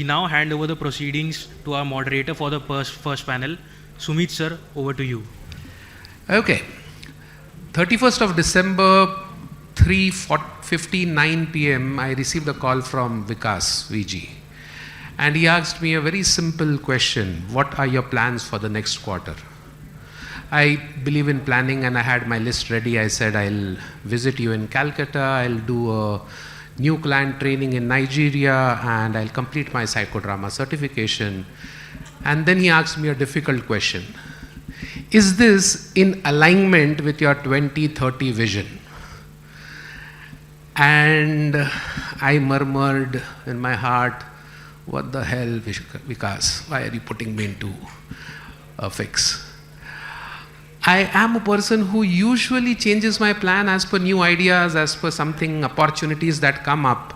now hand over the proceedings to our moderator for the first panel. Sumit sir, over to you. Okay. 31st of December, 3:59 p.m., I received a call from Vikas, VG. And he asked me a very simple question. What are your plans for the next quarter? I believe in planning and I had my list ready. I said, I'll visit you in Calcutta, I'll do a new client training in Nigeria, and I'll complete my psychodrama certification. And then he asked me a difficult question. Is this in alignment with your 2030 vision? And I murmured in my heart, what the hell, Vikas? Why are you putting me into a fix? I am a person who usually changes my plan as per new ideas, as per something, opportunities that come up.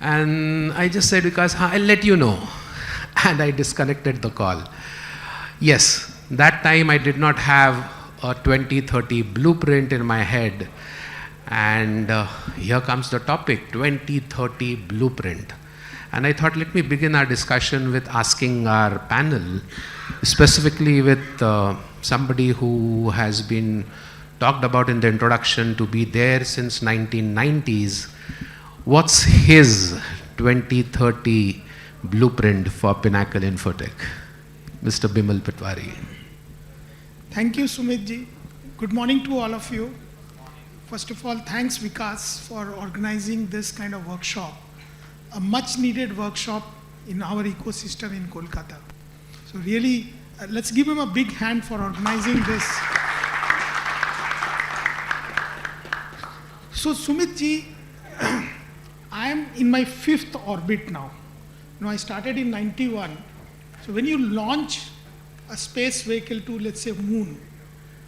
And I just said, Vikas, I'll let you know. And I disconnected the call. Yes, that time I did not have a 2030 blueprint in my head. And here comes the topic, 2030 blueprint. And I thought, let me begin our discussion with asking our panel, specifically with somebody who has been talked about in the introduction to be there since 1990s. What's his 2030 blueprint for Pinnacle Infotech? Mr. Bimal Patwari. Thank you, Sumit ji. Good morning to all of you. First of all, thanks Vikas for organizing this kind of workshop, a much needed workshop in our ecosystem in Kolkata. So really, let's give him a big hand for organizing this. So Sumit ji, I am in my 5th orbit now. I started in 91. So when you launch a space vehicle to, let's say, moon,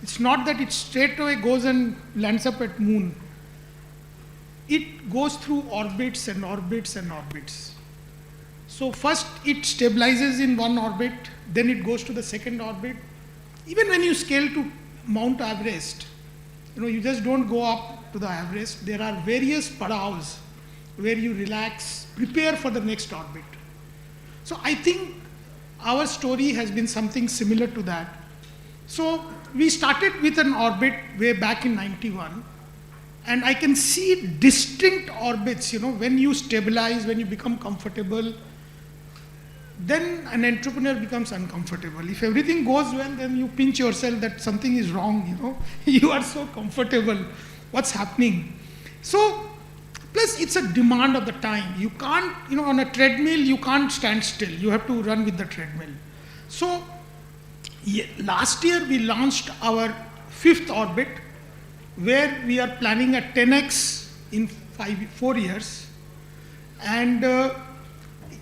it's not that it straight away goes and lands up at moon. It goes through orbits and orbits and orbits. So first it stabilizes in one orbit, then it goes to the second orbit. Even when you scale to Mount Everest, you just don't go up to the Everest. There are various padaos where you relax, prepare for the next orbit. So I think our story has been something similar to that. So we started with an orbit way back in 91, and I can see distinct orbits, when you stabilize, when you become comfortable, then an entrepreneur becomes uncomfortable. If everything goes well, then you pinch yourself that something is wrong, you are so comfortable, what's happening? So, plus it's a demand of the time. You can't, on a treadmill, you can't stand still. You have to run with the treadmill. So, last year we launched our 5th orbit, where we are planning a 10x in 4 years. And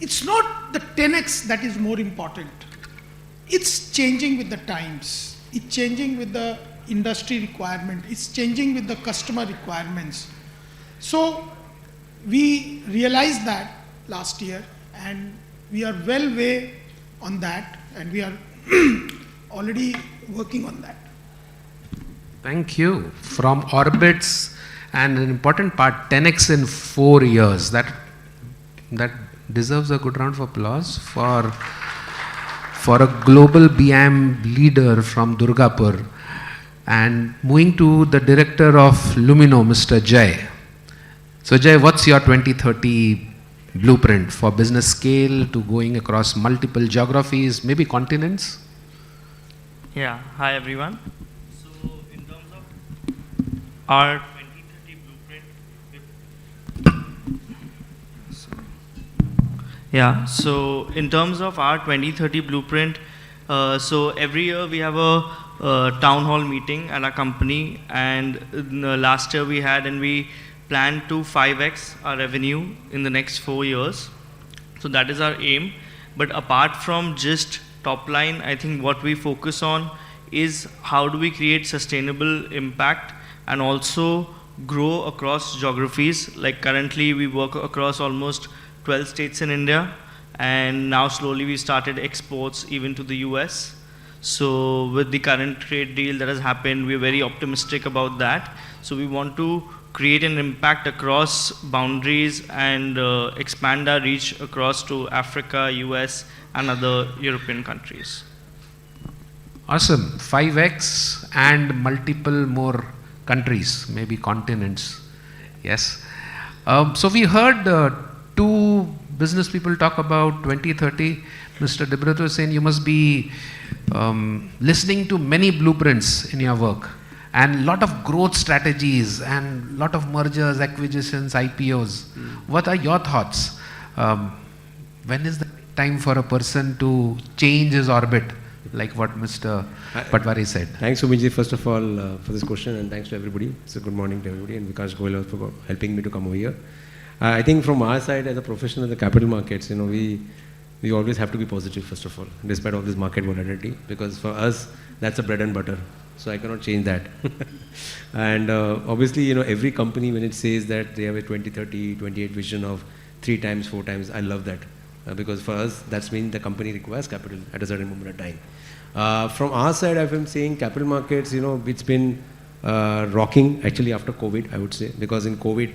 it's not the 10x that is more important. It's changing with the times. It's changing with the industry requirement. It's changing with the customer requirements. So we realized that last year, and we are well way on that, and we are already working on that. Thank you. From orbits, and an important part, 10x in 4 years. That deserves a good round of applause for a global BM leader from Durgapur. And moving to the director of Lumino, Mr. Jay. So Jay, what's your 2030 blueprint for business scale to going across multiple geographies, maybe continents? Yeah, hi everyone. So in terms of our 2030 blueprint, so in terms of our 2030 blueprint, so every year we have a town hall meeting at our company, and last year we had, and we planned to 5x our revenue in the next 4 years. So that is our aim. But apart from just top line, I think what we focus on is how do we create sustainable impact and also grow across geographies. Like currently we work across almost 12 states in India, and now slowly we started exports even to the US. So with the current trade deal that has happened, we're very optimistic about that. So we want to create an impact across boundaries and expand our reach across to Africa, US, and other European countries. Awesome. 5x and multiple more countries, maybe continents. Yes. So we heard two business people talk about 2030. Mr. Debrito was saying you must be listening to many blueprints in your work and lot of growth strategies and lot of mergers, acquisitions, IPOs. What are your thoughts? When is the time for a person to change his orbit, like what Mr. Patwari said? Thanks, Sumiji, first of all, for this question, and thanks to everybody. So good morning to everybody, and Vikas Goyal for helping me to come over here. I think from our side, as a professional in the capital markets, we always have to be positive, first of all, despite all this market volatility, because for us, that's a bread and butter. So I cannot change that. And obviously, every company, when it says that they have a 2030, 28 vision of 3 times, 4 times, I love that. Because for us, that means the company requires capital at a certain moment of time. From our side, I've been saying capital markets, it's been rocking actually after COVID, I would say, because in COVID,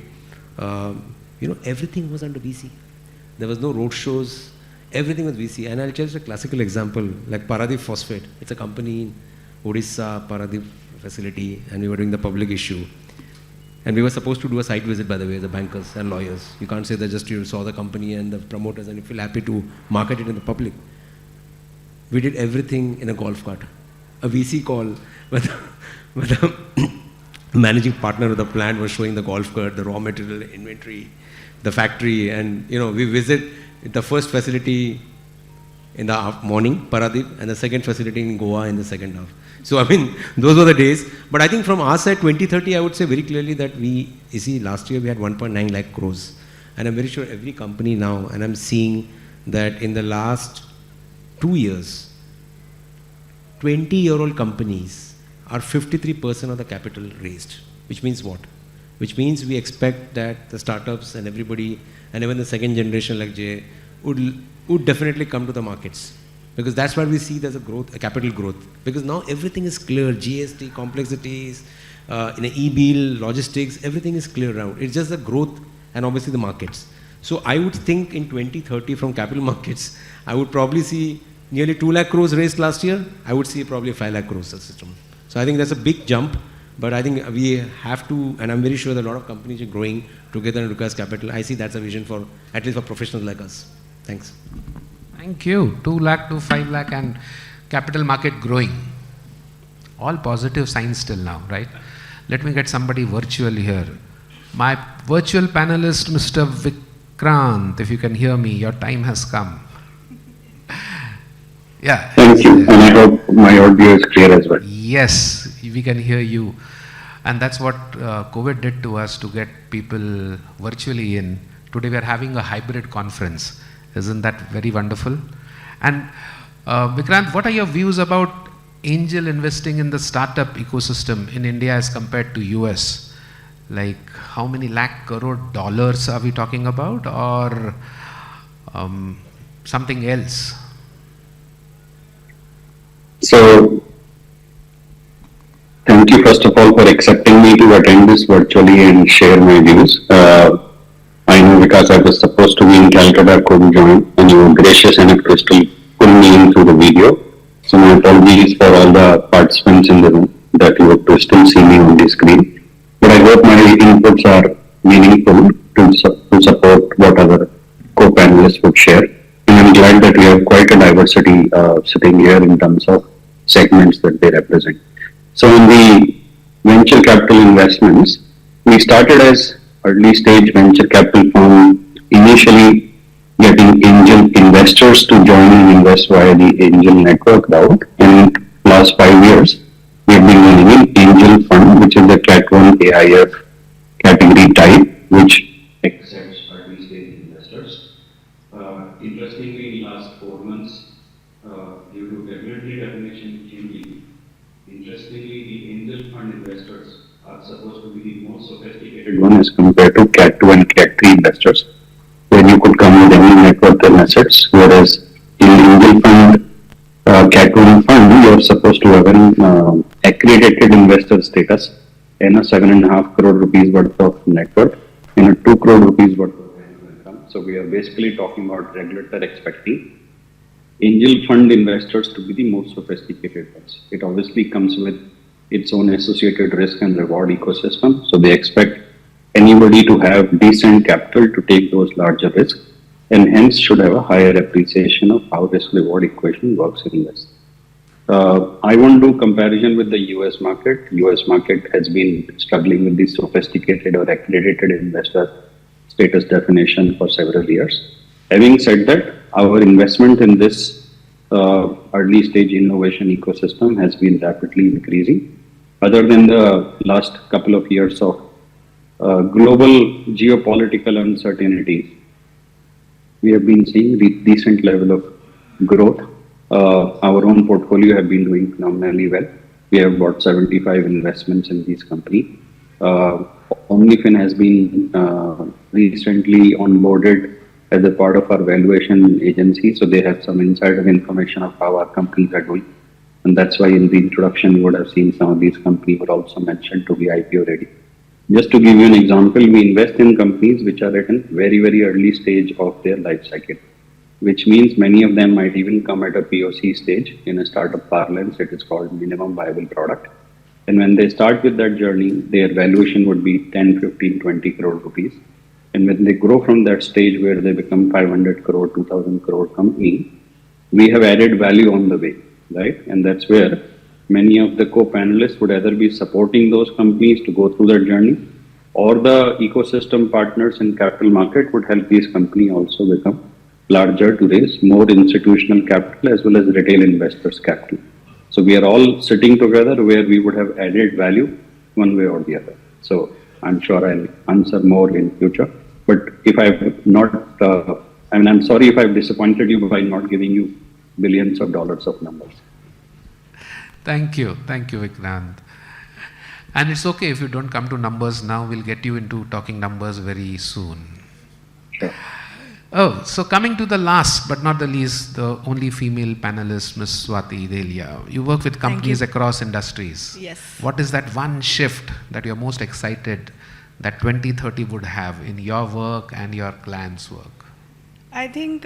everything was under VC. There was no road shows, everything was VC. And I'll tell you a classical example, like Paradip Phosphate. It's a company in Odisha, Paradip facility, and we were doing the public issue. And we were supposed to do a site visit, by the way, the bankers and lawyers. You can't say that just you saw the company and the promoters and you feel happy to market it in the public. We did everything in a golf cart. A VC call with the managing partner of the plant was showing the golf cart, the raw material, inventory, the factory, and we visit the first facility in the morning, Paradip, and the second facility in Goa in the second half. So those were the days. But I think from our side, 2030, I would say very clearly that last year we had 1.9 lakh crores. And I'm very sure every company now, and I'm seeing that in the last 2 years, 20-year-old companies are 53% of the capital raised. Which means what? Which means we expect that the startups and everybody, and even the second generation like Jay, would definitely come to the markets. Because that's why we see there's a capital growth. Because now everything is clear, GST, complexities, e-bill, logistics, everything is clear now. It's just the growth and obviously the markets. So I would think in 2030 from capital markets, I would probably see nearly 2 lakh crores raised last year. I would see probably 5 lakh crores system. So I think that's a big jump. But I think we have to, and I'm very sure that a lot of companies are growing together and requires capital. I see that's a vision for, at least for professionals like us. Thanks. Thank you. 2 lakh to 5 lakh and capital market growing. All positive signs still now, right? Let me get somebody virtual here. My virtual panelist, Mr. Vikrant, if you can hear me, your time has come. Yeah. Thank you. And I hope my audio is clear as well. Yes, we can hear you. And that's what COVID did to us to get people virtually in. Today we are having a hybrid conference. Isn't that very wonderful? And Vikrant, what are your views about angel investing in the startup ecosystem in India as compared to US? Like how many lakh crore dollars are we talking about, or something else? So, thank you first of all for accepting me to attend this virtually and share my views. I know because I was supposed to be in Calcutta, couldn't join, and you were gracious enough to still pull me in through the video. So my apologies for all the participants in the room that you have to still see me on the screen. But I hope my inputs are meaningful to support what other co-panelists would share. And I'm glad that we have quite a diversity sitting here in terms of segments that they represent. So in the venture capital investments, we started as early stage venture capital firm, initially getting angel investors to join and invest via the angel network route. And last 5 years, we have been running an angel fund, which is the Cat 1 AIF category type, which accepts early stage investors. Interestingly, in the last 4 months, due to regulatory definition changing, interestingly, the angel fund investors are supposed to be the most sophisticated one as compared to Cat 2 and Cat 3 investors, where you could come with any net worth and assets, whereas in angel fund, Cat 1 fund, you are supposed to have an accredited investor status, and a 7.5 crore rupees worth of net worth and a 2 crore rupees worth of annual income. So we are basically talking about regulator expecting angel fund investors to be the most sophisticated ones. It obviously comes with its own associated risk and reward ecosystem. So they expect anybody to have decent capital to take those larger risks and hence should have a higher appreciation of how risk reward equation works in this. I won't do comparison with the US market. US market has been struggling with the sophisticated or accredited investor status definition for several years. Having said that, our investment in this early stage innovation ecosystem has been rapidly increasing. Other than the last couple of years of global geopolitical uncertainties, we have been seeing decent level of growth. Our own portfolio have been doing phenomenally well. We have about 75 investments in these companies. Omnifin has been recently onboarded as a part of our valuation agency, so they have some insider information of how our companies are doing. And that's why in the introduction you would have seen some of these companies were also mentioned to be IPO ready. Just to give you an example, we invest in companies which are at a very, very early stage of their life cycle, which means many of them might even come at a POC stage. In a startup parlance, it is called minimum viable product. And when they start with that journey, their valuation would be 10, 15, 20 crore rupees. And when they grow from that stage where they become 500 crore, 2000 crore company, we have added value on the way, right? And that's where many of the co-panelists would either be supporting those companies to go through that journey, or the ecosystem partners in capital market would help these companies also become larger to raise more institutional capital as well as retail investors capital. So we are all sitting together where we would have added value one way or the other. So I'm sure I'll answer more in future. But if I've not, I'm sorry if I've disappointed you by not giving you billions of dollars of numbers. Thank you, Vikrant. And it's okay if you don't come to numbers now, we'll get you into talking numbers very soon. Sure. Oh, so coming to the last but not the least, the only female panelist, Ms. Swati Delia. You work with companies across industries. Yes. What is that one shift that you're most excited that 2030 would have in your work and your clients' work? I think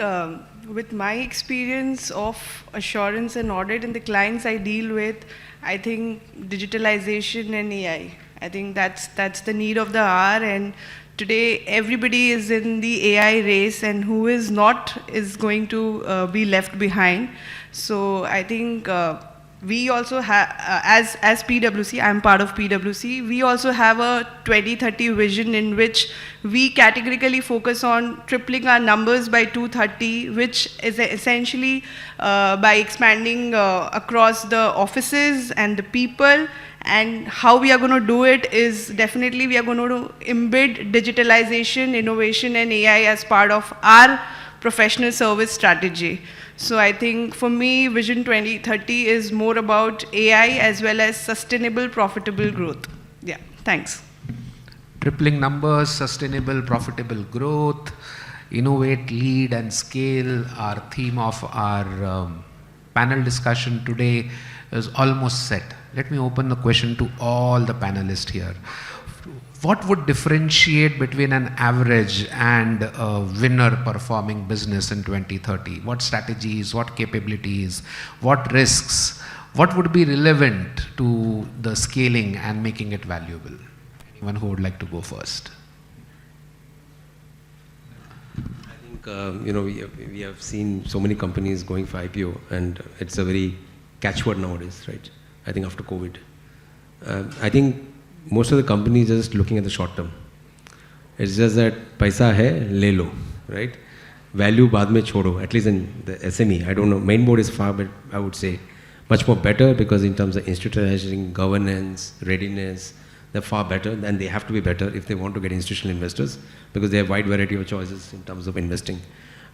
with my experience of assurance and audit and the clients I deal with, I think digitalization and AI. I think that's the need of the hour, and today everybody is in the AI race, and who is not is going to be left behind. So I think we also have, as PwC, I'm part of PwC, we also have a 2030 vision in which we categorically focus on tripling our numbers by 2030, which is essentially by expanding across the offices and the people. And how we are going to do it is definitely we are going to embed digitalization, innovation and AI as part of our professional service strategy. So I think for me, Vision 2030 is more about AI as well as sustainable, profitable growth. Yeah, thanks. Tripling numbers, sustainable, profitable growth, innovate, lead and scale. Our theme of our panel discussion today is almost set. Let me open the question to all the panelists here. What would differentiate between an average and a winner performing business in 2030? What strategies, what capabilities, what risks, what would be relevant to the scaling and making it valuable? Anyone who would like to go first? I think, we have seen so many companies going for IPO, and it's a very catchword nowadays, right? I think after COVID. I think most of the companies are just looking at the short term. It's just that paisa hai, le lo, right? Value baad mein chodo, at least in the SME. I don't know, main board is far, but I would say much more better, because in terms of institutionalizing, governance, readiness, they're far better, and they have to be better if they want to get institutional investors, because they have wide variety of choices in terms of investing.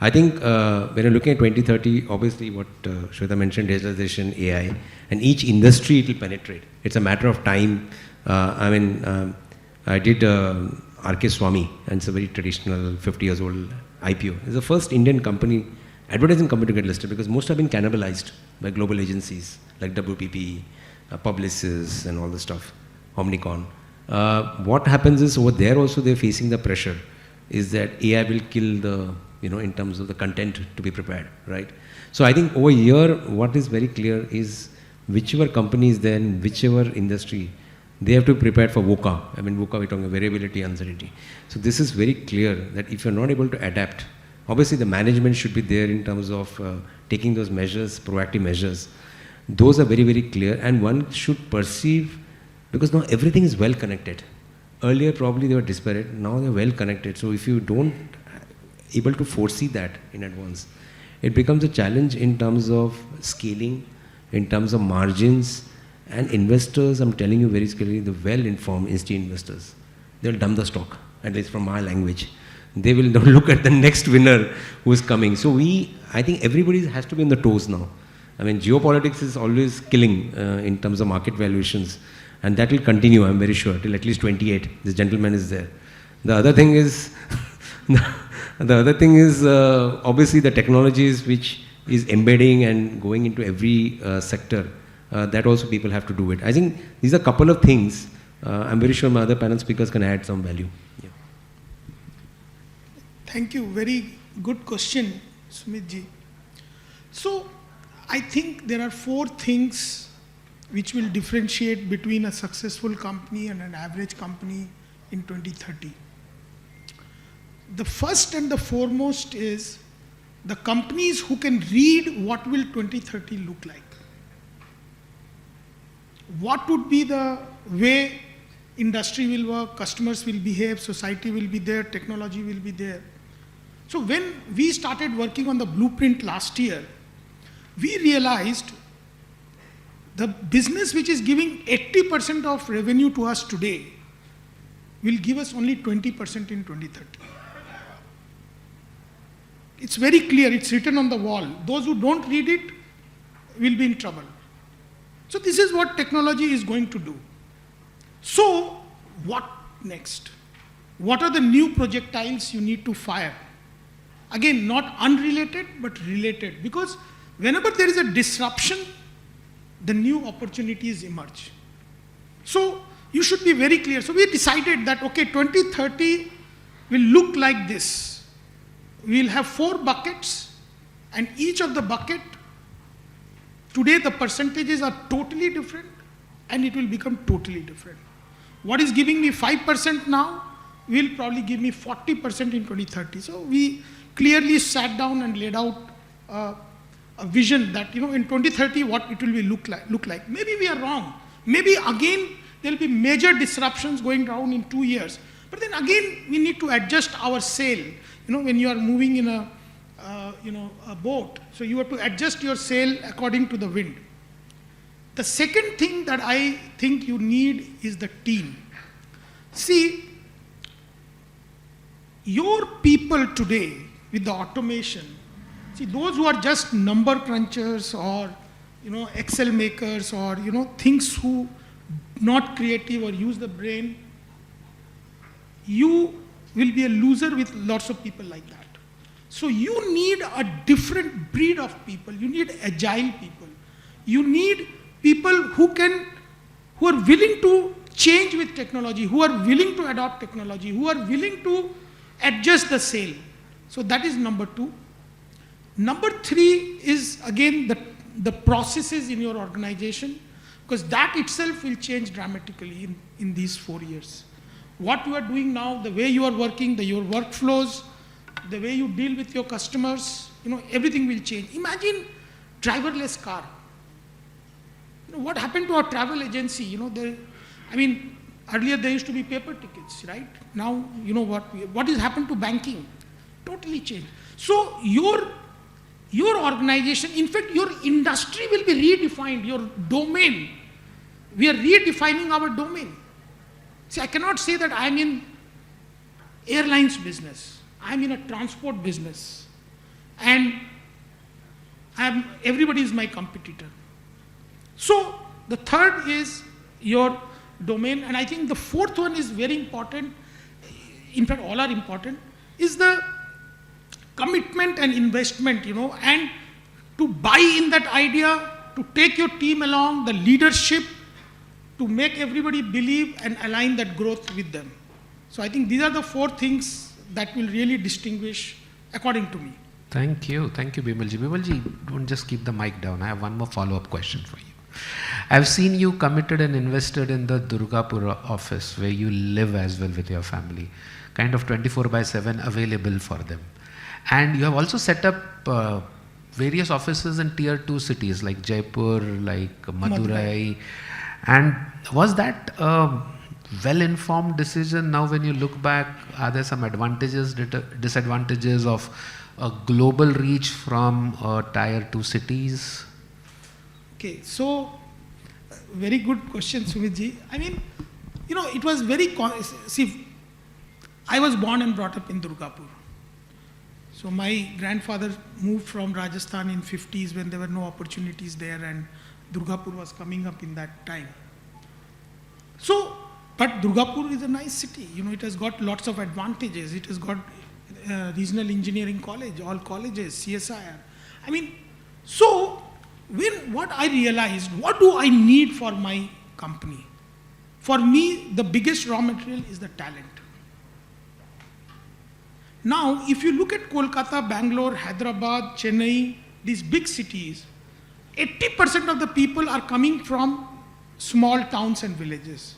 I think when you're looking at 2030, obviously what Shweta mentioned, digitalization, AI, and each industry it will penetrate. It's a matter of time. I did R.K. Swamy, and it's a very traditional 50 years old IPO. It's the first Indian company, advertising company to get listed, because most have been cannibalized by global agencies like WPP, Publicis and all the stuff, Omnicom. What happens is over there also they're facing the pressure is that AI will kill the, in terms of the content to be prepared, right? So I think over here, what is very clear is whichever company is there in whichever industry, they have to be prepared for VUCA. I mean, VUCA, we're talking about variability, uncertainty. So this is very clear that if you're not able to adapt, obviously the management should be there in terms of taking those measures, proactive measures. Those are very, very clear, and one should perceive, because now everything is well connected. Earlier probably they were disparate, now they're well connected. So if you don't able to foresee that in advance, it becomes a challenge in terms of scaling, in terms of margins, and investors, I'm telling you very clearly, the well-informed institutional investors, they'll dump the stock, at least from my language. They will not look at the next winner who is coming. So I think everybody has to be on the toes now. I mean, geopolitics is always killing in terms of market valuations, and that will continue, I'm very sure, till at least 28. This gentleman is there. The other thing is, obviously the technologies which is embedding and going into every sector, that also people have to do it. I think these are a couple of things. I'm very sure my other panel speakers can add some value. Yeah. Thank you. Very good question, Sumit ji. So, I think there are 4 things which will differentiate between a successful company and an average company in 2030. The first and the foremost is the companies who can read what will 2030 look like. What would be the way industry will work, customers will behave, society will be there, technology will be there. So when we started working on the blueprint last year, we realized the business which is giving 80% of revenue to us today will give us only 20% in 2030. It's very clear, it's written on the wall. Those who don't read it will be in trouble. So this is what technology is going to do. So what next? What are the new projectiles you need to fire? Again, not unrelated, but related. Because whenever there is a disruption, the new opportunities emerge. So you should be very clear. So we decided that, okay, 2030 will look like this. We'll have 4 buckets, and each of the bucket, today the percentages are totally different, and it will become totally different. What is giving me 5% now will probably give me 40% in 2030. So we clearly sat down and laid out a vision that, in 2030 what it will be look like. Maybe we are wrong. Maybe again there will be major disruptions going down in 2 years. But then again we need to adjust our sail. When you are moving in a boat, so you have to adjust your sail according to the wind. The second thing that I think you need is the team. See, your people today with the automation, see, those who are just number crunchers or Excel makers or things who not creative or use the brain, you will be a loser with lots of people like that. So you need a different breed of people. You need agile people. You need people who are willing to change with technology, who are willing to adopt technology, who are willing to adjust the sail. So that is number 2. Number 3 is again the processes in your organization, because that itself will change dramatically in these 4 years. What you are doing now, the way you are working, your workflows, the way you deal with your customers, everything will change. Imagine driverless car. What happened to our travel agency? Earlier there used to be paper tickets, right? Now, what has happened to banking? Totally changed. So your organization, in fact, your industry will be redefined, your domain. We are redefining our domain. See, I cannot say that I'm in airlines business. I'm in a transport business. And everybody is my competitor. So the third is your domain. And I think the fourth one is very important. In fact, all are important, is the commitment and investment, and to buy in that idea, to take your team along, the leadership, to make everybody believe and align that growth with them. So I think these are the 4 things that will really distinguish according to me. Thank you, Bimalji. Bimalji, don't just keep the mic down. I have one more follow-up question for you. I've seen you committed and invested in the Durgapur office where you live as well with your family, kind of 24/7 available for them. And you have also set up various offices in tier 2 cities like Jaipur, like Madurai. And was that a well-informed decision? Now when you look back, are there some advantages, disadvantages of a global reach from tier 2 cities? Okay, so very good question, Sumitji. I mean, it was very, see, I was born and brought up in Durgapur. So my grandfather moved from Rajasthan in 50s when there were no opportunities there, and Durgapur was coming up in that time. So, but Durgapur is a nice city. It has got lots of advantages. It has got regional engineering college, all colleges, CSIR. I mean, so what I realized, what do I need for my company? For me, the biggest raw material is the talent. Now, if you look at Kolkata, Bangalore, Hyderabad, Chennai, these big cities, 80% of the people are coming from small towns and villages.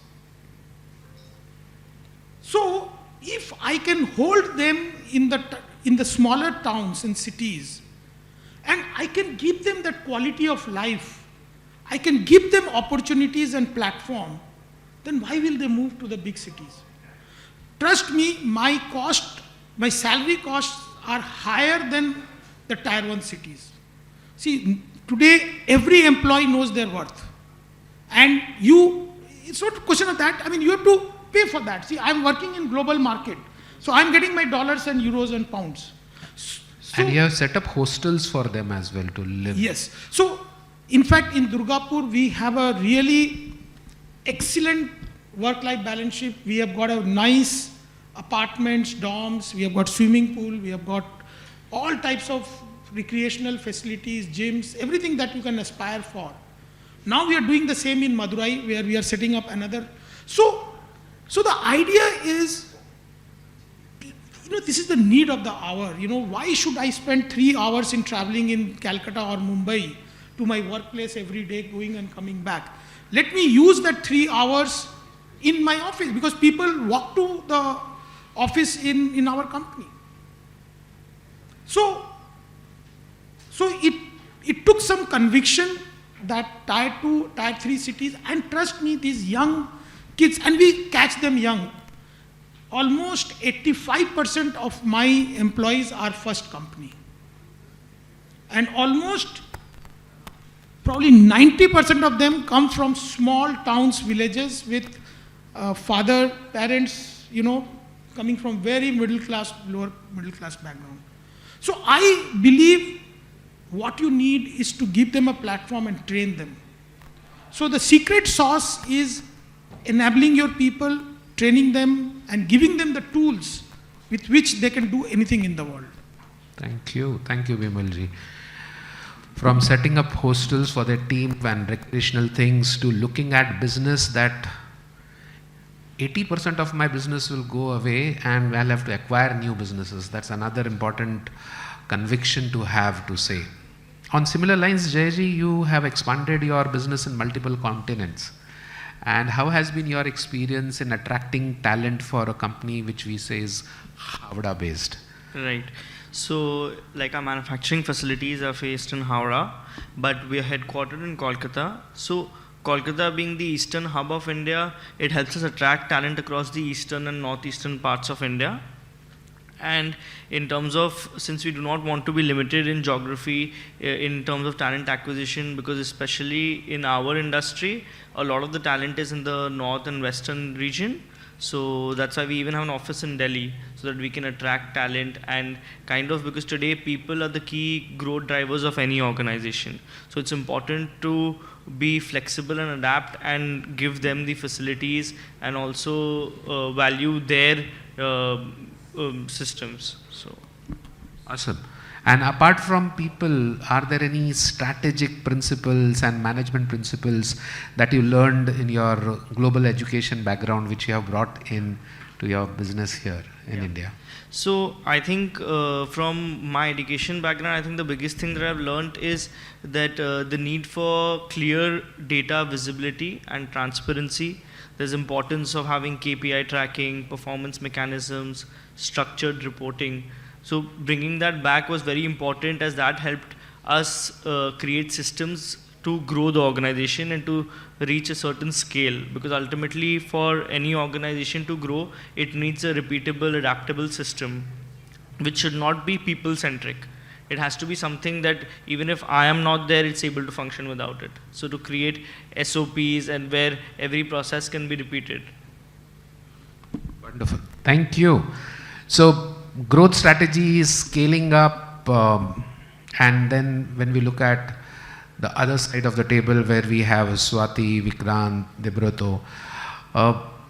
So, if I can hold them in the smaller towns and cities, and I can give them that quality of life, I can give them opportunities and platform, then why will they move to the big cities? Trust me, my salary costs are higher than the tier 1 cities. See, today every employee knows their worth. And it's not a question of that. I mean, you have to pay for that. See, I'm working in global market. So I'm getting my dollars and euros and pounds. So, and you have set up hostels for them as well to live. Yes. So, in fact, in Durgapur, we have a really excellent work-life balance shift. We have got a nice apartments, dorms, we have got swimming pool, we have got all types of recreational facilities, gyms, everything that you can aspire for. Now we are doing the same in Madurai, where we are setting up another. So the idea is, this is the need of the hour. Why should I spend 3 hours in traveling in Calcutta or Mumbai to my workplace every day, going and coming back? Let me use that 3 hours in my office, because people walk to the office in our company. So it took some conviction that tier 2, tier 3 cities, and trust me, these young kids, and we catch them young. Almost 85% of my employees are first company. And almost probably 90% of them come from small towns, villages with father, parents, coming from very middle class, lower middle class background. So I believe what you need is to give them a platform and train them. So the secret sauce is enabling your people, training them, and giving them the tools with which they can do anything in the world. Thank you, Bimalji. From setting up hostels for their team and recreational things to looking at business that 80% of my business will go away and I'll have to acquire new businesses. That's another important conviction to have to say. On similar lines, Jayji, you have expanded your business in multiple continents. And how has been your experience in attracting talent for a company which we say is Howrah based? Right. So, like our manufacturing facilities are based in Howrah, but we are headquartered in Kolkata. So, Kolkata being the eastern hub of India, it helps us attract talent across the eastern and northeastern parts of India. And in terms of, since we do not want to be limited in geography, in terms of talent acquisition, because especially in our industry, a lot of the talent is in the north and western region. So that's why we even have an office in Delhi, so that we can attract talent and kind of, because today people are the key growth drivers of any organization. So it's important to be flexible and adapt and give them the facilities and also value their systems. So awesome. And apart from people, are there any strategic principles and management principles that you learned in your global education background which you have brought in to your business here in India? So I think from my education background, I think the biggest thing that I've learned is that the need for clear data visibility and transparency. There's importance of having KPI tracking, performance mechanisms, structured reporting. So bringing that back was very important, as that helped us create systems to grow the organization and to reach a certain scale, because ultimately for any organization to grow, it needs a repeatable, adaptable system which should not be people centric. It has to be something that even if I am not there, it's able to function without it. So to create SOPs and where every process can be repeated. Wonderful. Thank you. So growth strategy is scaling up, and then when we look at the other side of the table where we have Swati, Vikrant, Debroto,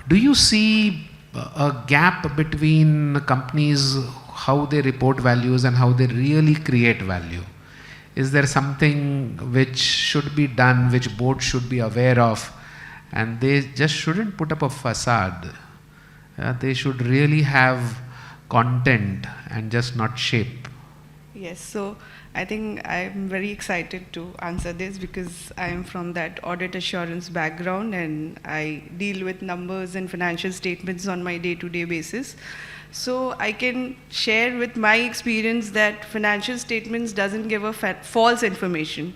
do you see a gap between companies, how they report values and how they really create value? Is there something which should be done, which board should be aware of, and they just shouldn't put up a facade? They should really have content and just not shape. Yes, so I think I'm very excited to answer this because I am from that audit assurance background and I deal with numbers and financial statements on my day-to-day basis. So I can share with my experience that financial statements doesn't give a false information.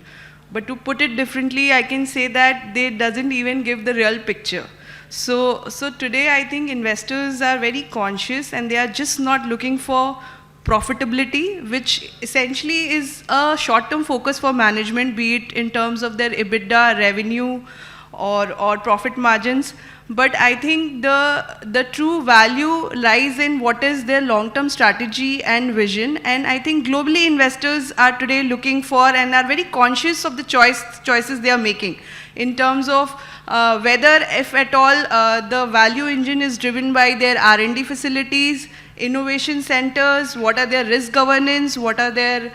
But to put it differently, I can say that they doesn't even give the real picture. So today I think investors are very conscious and they are just not looking for profitability, which essentially is a short-term focus for management, be it in terms of their EBITDA, revenue, or profit margins. But I think the true value lies in what is their long-term strategy and vision. And I think globally investors are today looking for and are very conscious of the choices they are making in terms of whether, if at all, the value engine is driven by their R&D facilities, innovation centers, what are their risk governance, what are their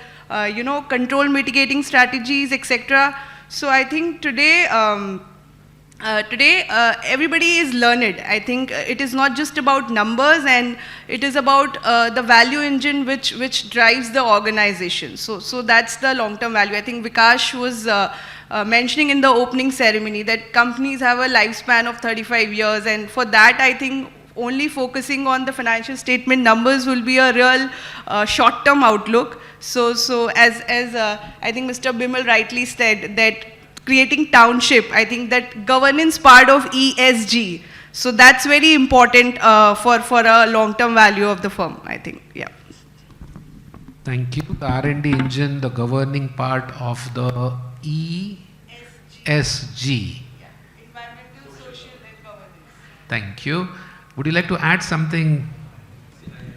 control mitigating strategies, etc. So I think today everybody is learned. I think it is not just about numbers, and it is about the value engine which drives the organization. So that's the long-term value. I think Vikash was mentioning in the opening ceremony that companies have a lifespan of 35 years, and for that I think only focusing on the financial statement numbers will be a real short-term outlook. So as I think Mr. Bimal rightly said, that creating township, I think that governance part of ESG, so that's very important for a long-term value of the firm, I think. Yeah. Thank you. The R&D engine, the governing part of the ESG. Yeah. Environmental, social and governance. Thank you. Would you like to add something,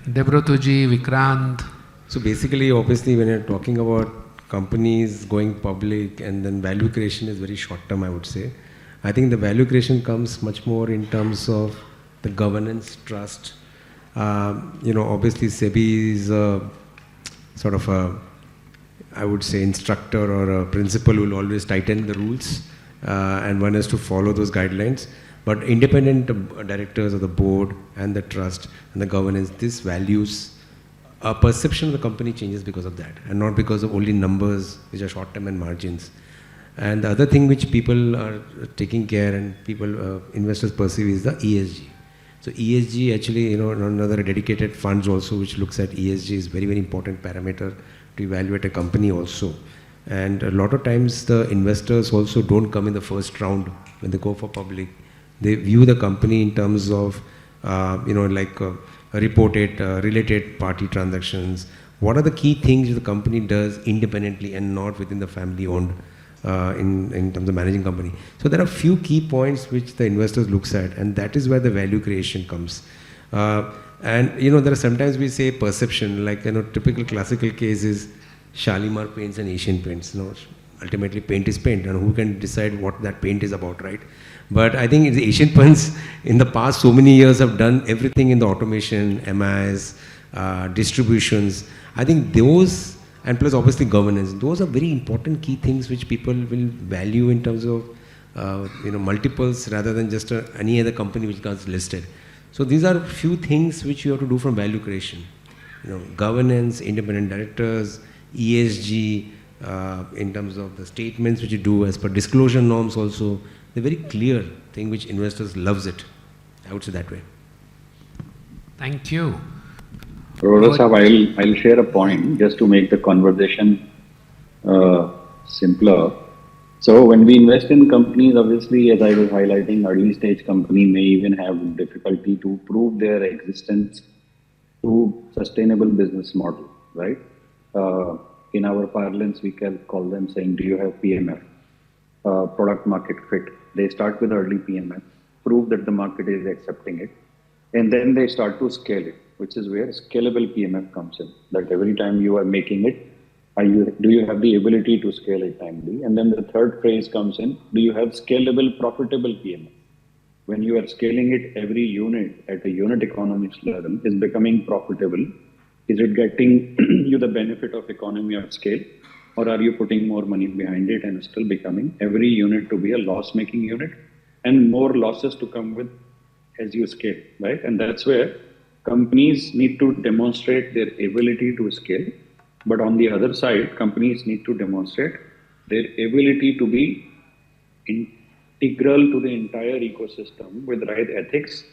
Debrotoji, Vikrant? So basically, obviously, when you're talking about companies going public and then value creation is very short term, I would say. I think the value creation comes much more in terms of the governance, trust. Obviously SEBI is a sort of a, I would say, instructor or a principal who will always tighten the rules, and one has to follow those guidelines. But independent directors of the board and the trust and the governance, these values, perception of the company changes because of that, and not because of only numbers which are short-term and margins. And the other thing which people are taking care and people, investors perceive is the ESG. So ESG actually, another dedicated funds also which looks at ESG is very, very important parameter to evaluate a company also. And a lot of times the investors also don't come in the first round when they go for public. They view the company in terms of, reported, related party transactions. What are the key things the company does independently and not within the family owned in terms of managing company. So there are few key points which the investors looks at, and that is where the value creation comes. There are sometimes we say perception, like, typical classical case is Shalimar paints and Asian paints. Ultimately paint is paint, and who can decide what that paint is about, right? But I think the Asian paints in the past so many years have done everything in the automation, MIS, distributions. I think those and plus obviously governance. Those are very important key things which people will value in terms of multiples rather than just any other company which gets listed. So these are few things which you have to do from value creation. Governance, independent directors, ESG, in terms of the statements which you do as per disclosure norms also, they're very clear thing which investors loves it. I would say that way. Thank you. Rohra Sahab, I'll share a point just to make the conversation simpler. So when we invest in companies, obviously, as I was highlighting, early stage company may even have difficulty to prove their existence through sustainable business model, right? In our parlance, we can call them saying, do you have PMF, product market fit? They start with early PMF, prove that the market is accepting it, and then they start to scale it, which is where scalable PMF comes in. That every time you are making it, do you have the ability to scale it timely? And then the third phrase comes in, do you have scalable, profitable PMF? When you are scaling it, every unit at a unit economics level is becoming profitable. Is it getting you the benefit of economy of scale? Or are you putting more money behind it and still becoming every unit to be a loss-making unit and more losses to come with as you scale, right? And that's where companies need to demonstrate their ability to scale. But on the other side, companies need to demonstrate their ability to be integral to the entire ecosystem with right ethics,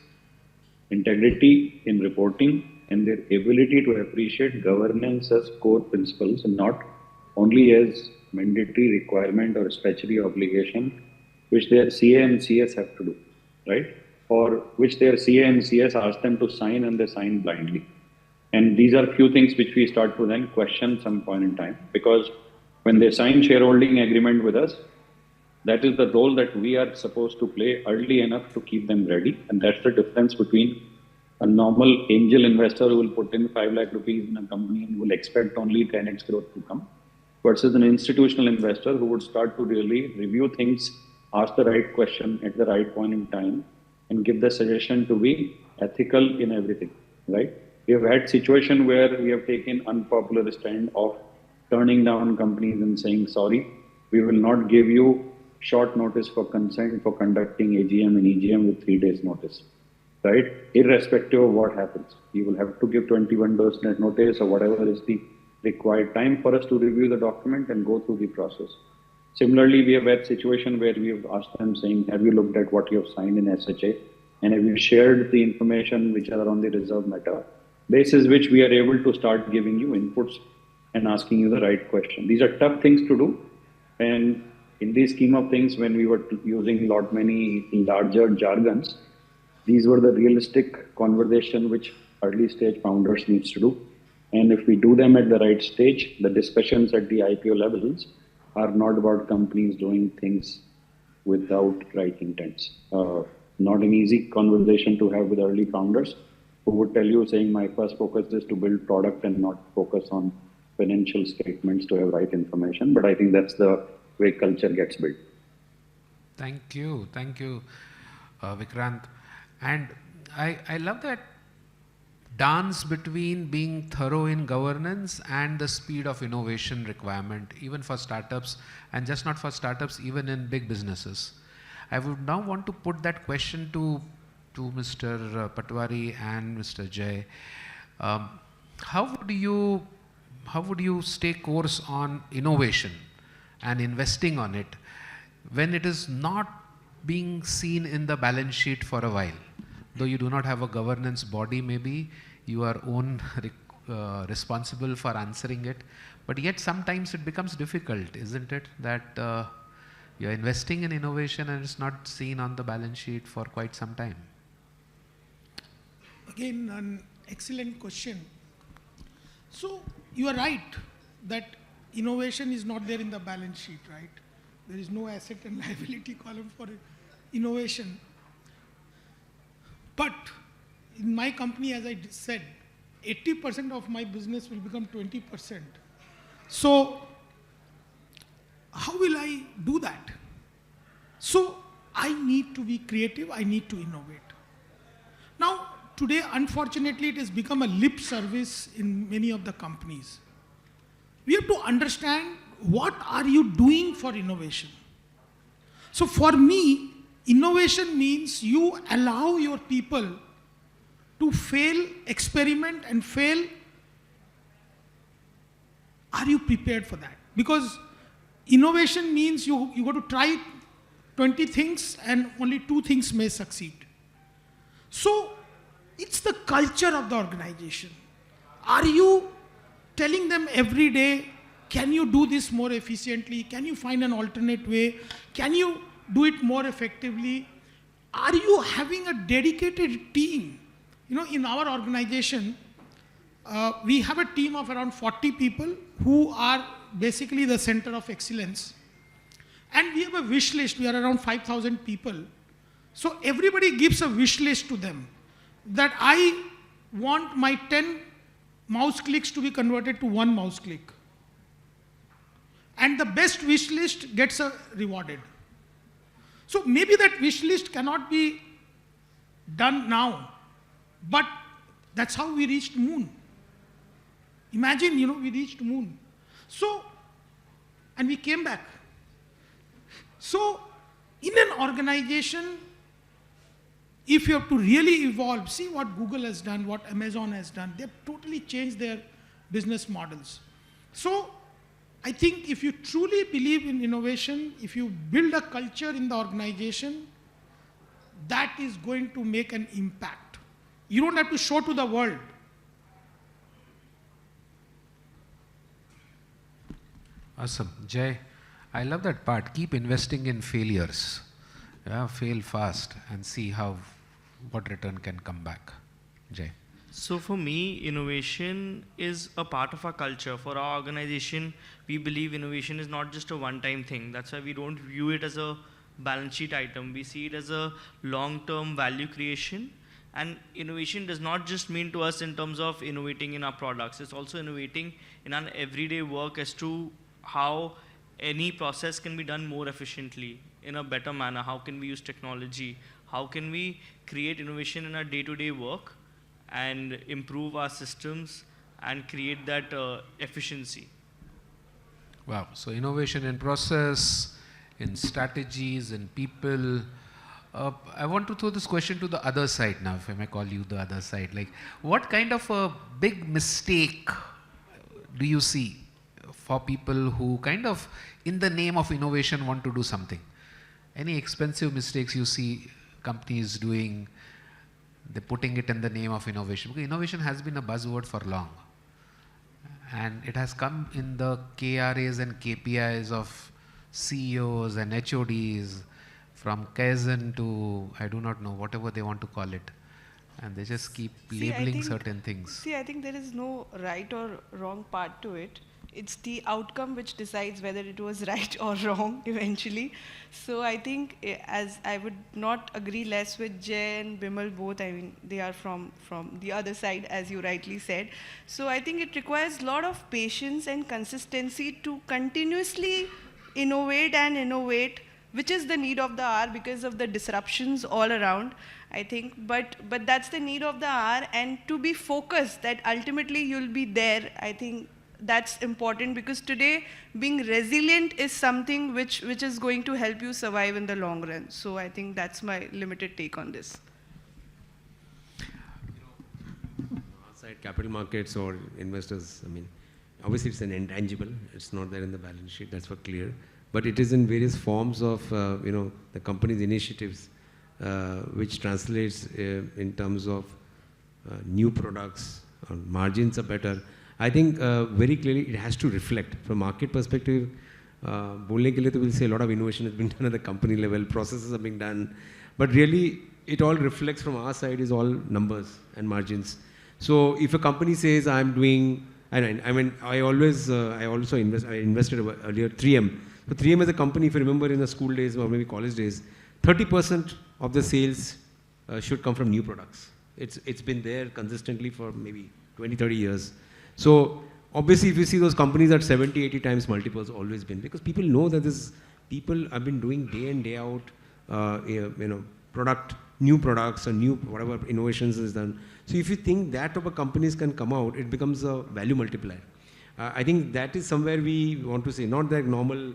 integrity in reporting, and their ability to appreciate governance as core principles and not only as mandatory requirement or statutory obligation, which their CA and CS have to do, right? Or which their CA and CS ask them to sign and they sign blindly. And these are few things which we start to then question some point in time, because when they sign shareholding agreement with us, that is the role that we are supposed to play early enough to keep them ready. And that's the difference between a normal angel investor who will put in 5 lakh rupees in a company and will expect only 10x growth to come, versus an institutional investor who would start to really review things, ask the right question at the right point in time, and give the suggestion to be ethical in everything, right? We have had situation where we have taken unpopular stand of turning down companies and saying, sorry, we will not give you short notice for consent for conducting AGM and EGM with 3 days notice, right? Irrespective of what happens, you will have to give 21 days net notice or whatever is the required time for us to review the document and go through the process. Similarly, we have had situation where we have asked them saying, have you looked at what you have signed in SHA and have you shared the information which are on the reserve matter? Basis which we are able to start giving you inputs and asking you the right question. These are tough things to do. And in the scheme of things, when we were using many larger jargons, these were the realistic conversation which early stage founders needs to do. And if we do them at the right stage, the discussions at the IPO levels are not about companies doing things without right intents. Not an easy conversation to have with early founders who would tell you saying my first focus is to build product and not focus on financial statements to have right information. But I think that's the way culture gets built. Thank you, Vikrant. And I love that dance between being thorough in governance and the speed of innovation requirement, even for startups, and just not for startups, even in big businesses. I would now want to put that question to Mr. Patwari and Mr. Jay. How would you stay course on innovation and investing on it when it is not being seen in the balance sheet for a while? Though you do not have a governance body, maybe you are responsible for answering it, but yet sometimes it becomes difficult, isn't it? That you're investing in innovation and it's not seen on the balance sheet for quite some time. Again, an excellent question. So you are right that innovation is not there in the balance sheet, right? There is no asset and liability column for innovation. But in my company, as I said, 80% of my business will become 20%. So how will I do that? So I need to be creative, I need to innovate. Now, today, unfortunately, it has become a lip service in many of the companies. we have to understand what are you doing for innovation. So for me, innovation means you allow your people to fail, experiment and fail. Are you prepared for that? Because innovation means you got to try 20 things and only 2 things may succeed. So it's the culture of the organization. Are you telling them every day, can you do this more efficiently? Can you find an alternate way? Can you do it more effectively? Are you having a dedicated team? You know, in our organization, we have a team of around 40 people who are basically the center of excellence. And we have a wish list. We are around 5,000 people. So everybody gives a wish list to them that I want my 10 mouse clicks to be converted to 1 mouse click. And the best wish list gets rewarded. So maybe that wish list cannot be done now, but that's how we reached moon. Imagine, you know, we reached moon. So, and we came back. So, in an organization, if you have to really evolve, see what Google has done, what Amazon has done, they've totally changed their business models. So, I think if you truly believe in innovation, if you build a culture in the organization, that is going to make an impact. You don't have to show to the world. Awesome. Jay, I love that part. Keep investing in failures. Yeah, fail fast and see what return can come back. Jay. So for me, innovation is a part of our culture. For our organization, we believe innovation is not just a one-time thing. That's why we don't view it as a balance sheet item. We see it as a long-term value creation. And innovation does not just mean to us in terms of innovating in our products. It's also innovating in our everyday work as to how any process can be done more efficiently, in a better manner. How can we use technology? How can we create innovation in our day-to-day work and improve our systems and create that efficiency? Wow. So innovation in process, in strategies, in people. I want to throw this question to the other side now, if I may call you the other side. Like, what kind of a big mistake do you see for people who kind of, in the name of innovation, want to do something? Any expensive mistakes you see companies doing? They're putting it in the name of innovation. Because innovation has been a buzzword for long. And it has come in the KRAs and KPIs of CEOs and HODs, from Kaizen to, I do not know, whatever they want to call it. And they just keep labeling certain things. See, I think there is no right or wrong part to it. It's the outcome which decides whether it was right or wrong eventually. So I think, as I would not agree less with Jay and Bimal both. I mean, they are from the other side, as you rightly said. So I think it requires a lot of patience and consistency to continuously innovate, which is the need of the hour because of the disruptions all around, I think. But that's the need of the hour, and to be focused that ultimately you'll be there, I think that's important, because today being resilient is something which is going to help you survive in the long run. So I think that's my limited take on this. Outside capital markets or investors, I mean, obviously it's an intangible. It's not there in the balance sheet, that's for clear. But it is in various forms of, the company's initiatives, which translates in terms of new products, margins are better. I think very clearly it has to reflect from market perspective. Bolne ke liye to we'll say a lot of innovation has been done at the company level, processes are being done, but really it all reflects from our side is all numbers and margins. So if a company says I'm doing, I invested earlier 3M. So 3M as a company, if you remember in the school days or maybe college days, 30% of the sales should come from new products. It's been there consistently for maybe 20, 30 years. So obviously if you see those companies at 70, 80 times multiples, always been, because people know that people have been doing day in, day out, new products and new whatever innovations is done. So if you think that type of companies can come out, it becomes a value multiplier. I think that is somewhere we want to say, not that normal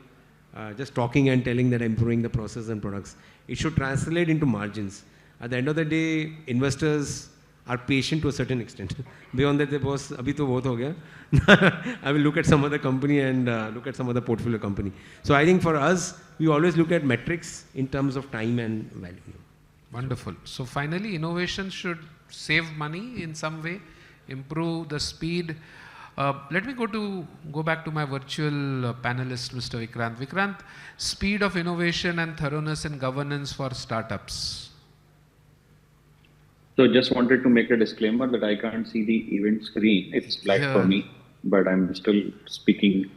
just talking and telling that improving the process and products. It should translate into margins. At the end of the day, investors are patient to a certain extent. Beyond that, they boss, abhi to bahut ho gaya. I will look at some other company and look at some other portfolio company. So I think for us, we always look at metrics in terms of time and value. Wonderful. So finally, innovation should save money in some way, improve the speed. Let me go back to my virtual panelist, Mr. Vikrant. Vikrant, speed of innovation and thoroughness in governance for startups. So just wanted to make a disclaimer that I can't see the event screen. It's black for me, but I'm still speaking,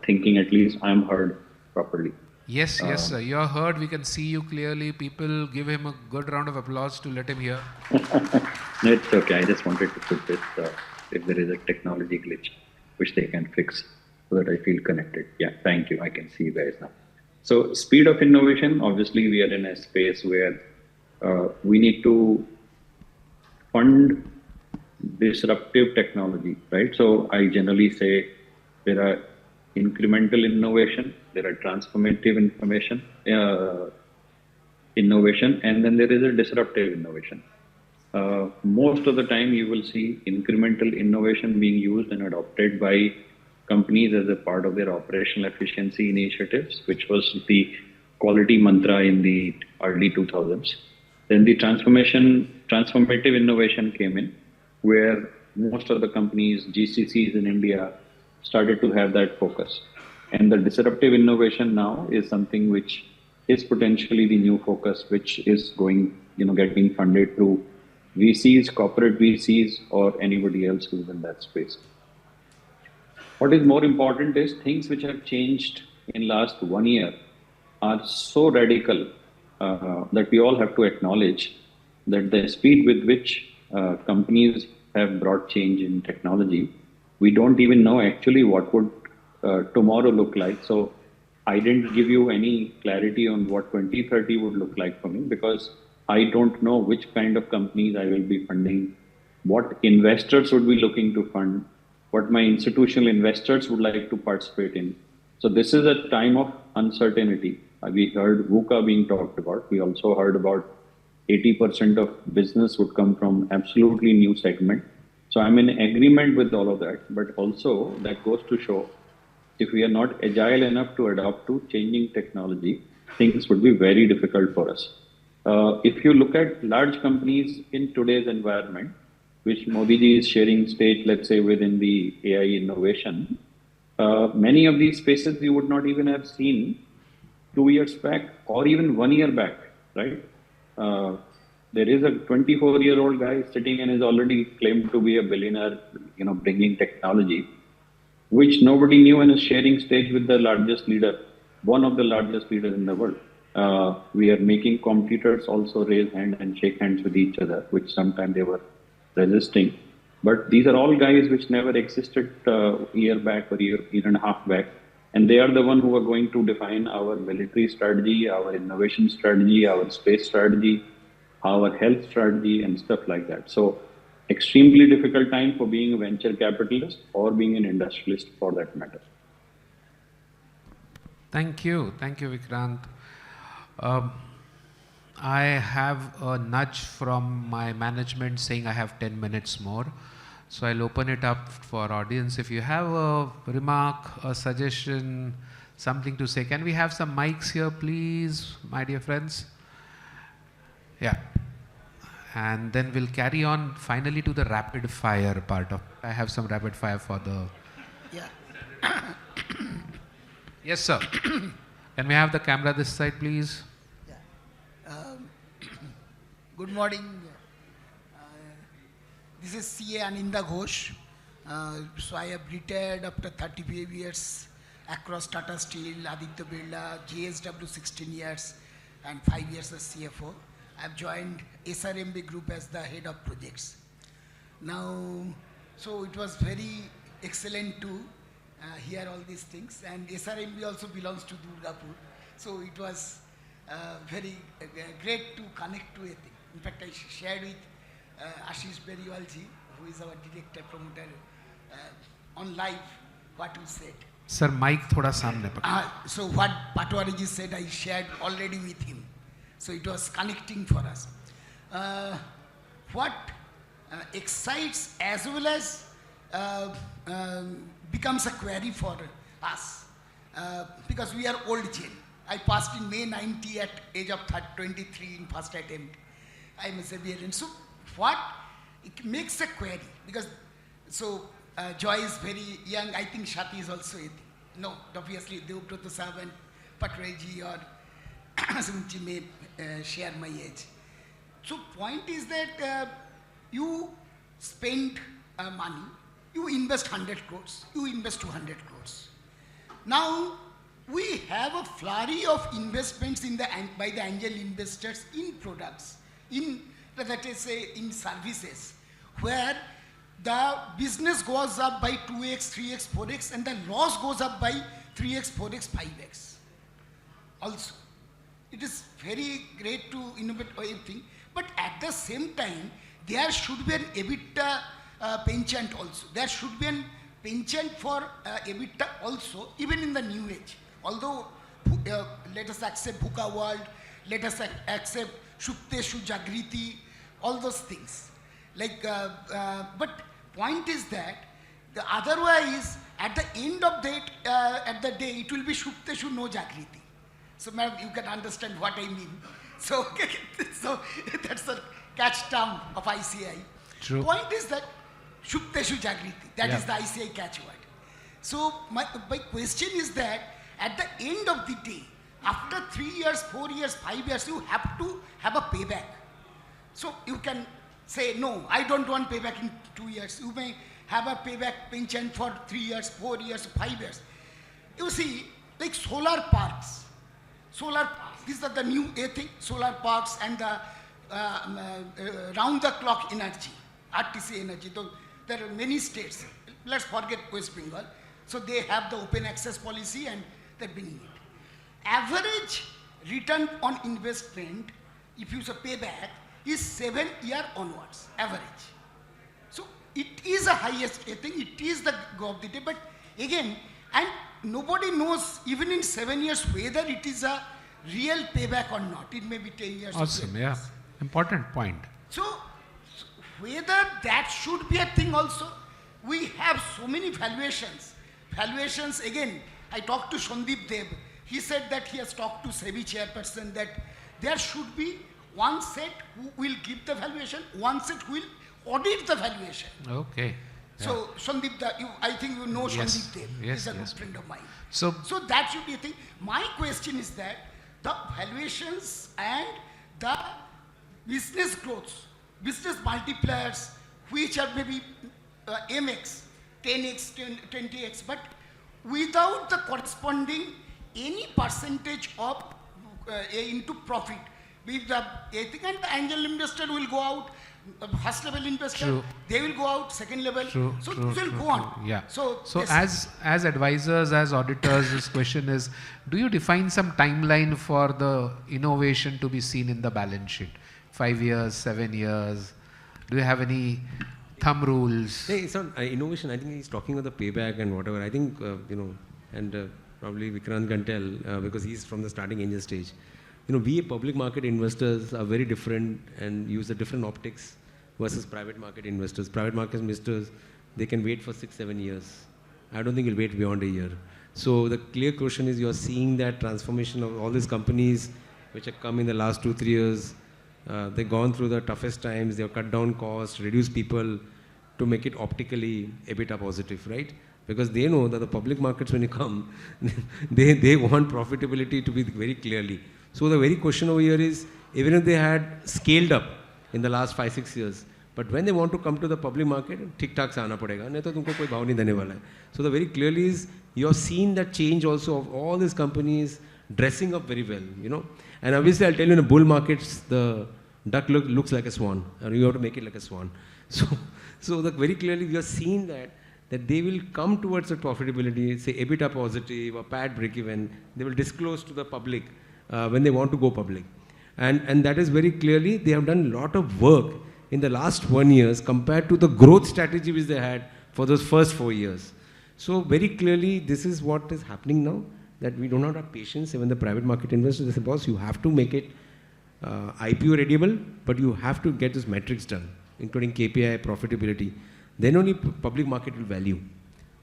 thinking at least I'm heard properly. Yes, yes, sir. You're heard. We can see you clearly. People give him a good round of applause to let him hear. No, it's okay. I just wanted to put this, if there is a technology glitch, which they can fix so that I feel connected. Yeah, thank you. I can see you guys now. So speed of innovation, obviously we are in a space where we need to fund disruptive technology, right? So I generally say there are incremental innovation, there are transformative innovation, and then there is a disruptive innovation. Most of the time you will see incremental innovation being used and adopted by companies as a part of their operational efficiency initiatives, which was the quality mantra in the early 2000s. Then the transformative innovation came in, where most of the companies, GCCs in India, started to have that focus. And the disruptive innovation now is something which is potentially the new focus, which is going, getting funded through VCs, corporate VCs, or anybody else who's in that space. What is more important is things which have changed in last 1 year are so radical that we all have to acknowledge that the speed with which companies have brought change in technology, we don't even know actually what would tomorrow look like. So I didn't give you any clarity on what 2030 would look like for me, because I don't know which kind of companies I will be funding, what investors would be looking to fund, what my institutional investors would like to participate in. So this is a time of uncertainty. We heard VUCA being talked about. We also heard about 80% of business would come from absolutely new segment. So I'm in agreement with all of that, but also that goes to show if we are not agile enough to adapt to changing technology, things would be very difficult for us. If you look at large companies in today's environment, which Modi ji is sharing stage, let's say within the AI innovation, many of these spaces you would not even have seen 2 years back or even 1 year back, right? There is a 24-year-old guy sitting and is already claimed to be a billionaire, bringing technology, which nobody knew, and is sharing stage with the largest leader, one of the largest leaders in the world. We are making competitors also raise hand and shake hands with each other, which sometimes they were resisting. But these are all guys which never existed a year back or year and a half back. And they are the one who are going to define our military strategy, our innovation strategy, our space strategy, our health strategy, and stuff like that. So extremely difficult time for being a venture capitalist or being an industrialist for that matter. Thank you, Vikrant. I have a nudge from my management saying I have 10 minutes more. So I'll open it up for audience. If you have a remark, a suggestion, something to say. Can we have some mics here, please, my dear friends? Yeah. And then we'll carry on finally to the rapid fire part of. I have some rapid fire for the. Yeah. Yes, sir. Can we have the camera this side, please? Yeah. Good morning. This is CA Aninda Ghosh. So I have retired after 35 years across Tata Steel, Aditya Birla, JSW 16 years and 5 years as CFO. I've joined SRMB Group as the head of projects. Now, so it was very excellent to hear all these things, and SRMB also belongs to Durgapur. So it was very great to connect to a thing. In fact, I shared with Ashish Beriwal ji, who is our director promoter, on live what you said. Sir, mic thoda samne pakad. So what Patwari said, I shared already with him. So it was connecting for us. What excites as well as becomes a query for us, because we are old gen. I passed in May 90 at age of 23 in first attempt. I am a Xavierian. So what it makes a query, because so Joy is very young. I think Shati is also it. No, obviously Devbrata Sahab and Patreji or Sumchi may share my age. So point is that you spend money, you invest 100 crores, you invest 200 crores. Now we have a flurry of investments by the angel investors in products, in let us say in services, where the business goes up by 2x, 3x, 4x, and the loss goes up by 3x, 4x, 5x. Also, it is very great to innovate everything, but at the same time, there should be an EBITDA penchant also. There should be an penchant for EBITDA also, even in the new age. Although, let us accept Bhuka world, let us accept Shupteshu Jagriti, all those things. Like, but point is that otherwise, at the end of that, at the day, it will be Shupteshu no Jagriti. So, ma'am, you can understand what I mean. So, so that's the catch term of ICI. True. Point is that Shupteshu Jagriti, that is the ICI catchword. So, my question is that at the end of the day, after 3 years, 4 years, 5 years, you have to have a payback. So you can say, no, I don't want payback in 2 years. You may have a payback penchant for 3 years, 4 years, 5 years. You see, like solar parks, these are the new thing, solar parks and the round-the-clock energy, RTC energy. There are many states. Let's forget West Bengal. So they have the open access policy and they're bringing it. Average return on investment, if you say payback, is 7 years onwards, average. So it is the highest thing, it is the go of the day, but again, and nobody knows even in 7 years whether it is a real payback or not. It may be 10 years. Awesome, yeah. Important point. So whether that should be a thing also, we have so many valuations. Valuations, again, I talked to Shandip Dev. He said that he has talked to SEBI chairperson that there should be one set who will give the valuation, one set who will audit the valuation. Okay. So, Shandip, I think you know Shandip Dev. Yes, He's a good friend of mine. So that should be a thing. My question is that the valuations and the business growths, business multipliers, which are maybe MX, 10x, 20x, but without the corresponding any percentage of into profit. With the ethic and the angel investor will go out, first level investor, they will go out, second level. So this will go on. Yeah. So as advisors, as auditors, this question is, do you define some timeline for the innovation to be seen in the balance sheet? 5 years, 7 years? Do you have any thumb rules? Hey, it's not innovation. I think he's talking about the payback and whatever. I think, and probably Vikrant can tell because he's from the starting angel stage. We public market investors are very different and use a different optics versus private market investors. Private market investors, they can wait for 6-7 years. I don't think you'll wait beyond a year. So the clear question is, you're seeing that transformation of all these companies which have come in the last 2-3 years. They've gone through the toughest times. They've cut down costs, reduced people to make it optically EBITDA positive, right? Because they know that the public markets, when you come, they want profitability to be very clearly. So the very question over here is, even if they had scaled up in the last 5-6 years, but when they want to come to the public market, ठीक-ठाक से आना पड़ेगा, नहीं तो तुमको कोई भाव नहीं देने वाला है. So the very clearly is, you're seeing that change also of all these companies dressing up very well, And obviously, I'll tell you, in the bull markets, the duck looks like a swan, and you have to make it like a swan. So the very clearly, we are seeing that they will come towards the profitability, say EBITDA positive or PAT break-even. They will disclose to the public when they want to go public. And that is very clearly, they have done a lot of work in the last 1 year compared to the growth strategy which they had for those first 4 years. So very clearly, this is what is happening now, that we do not have patience. Even the private market investors, they say, boss, you have to make it IPO readable, but you have to get these metrics done, including KPI, profitability. Then only public market will value.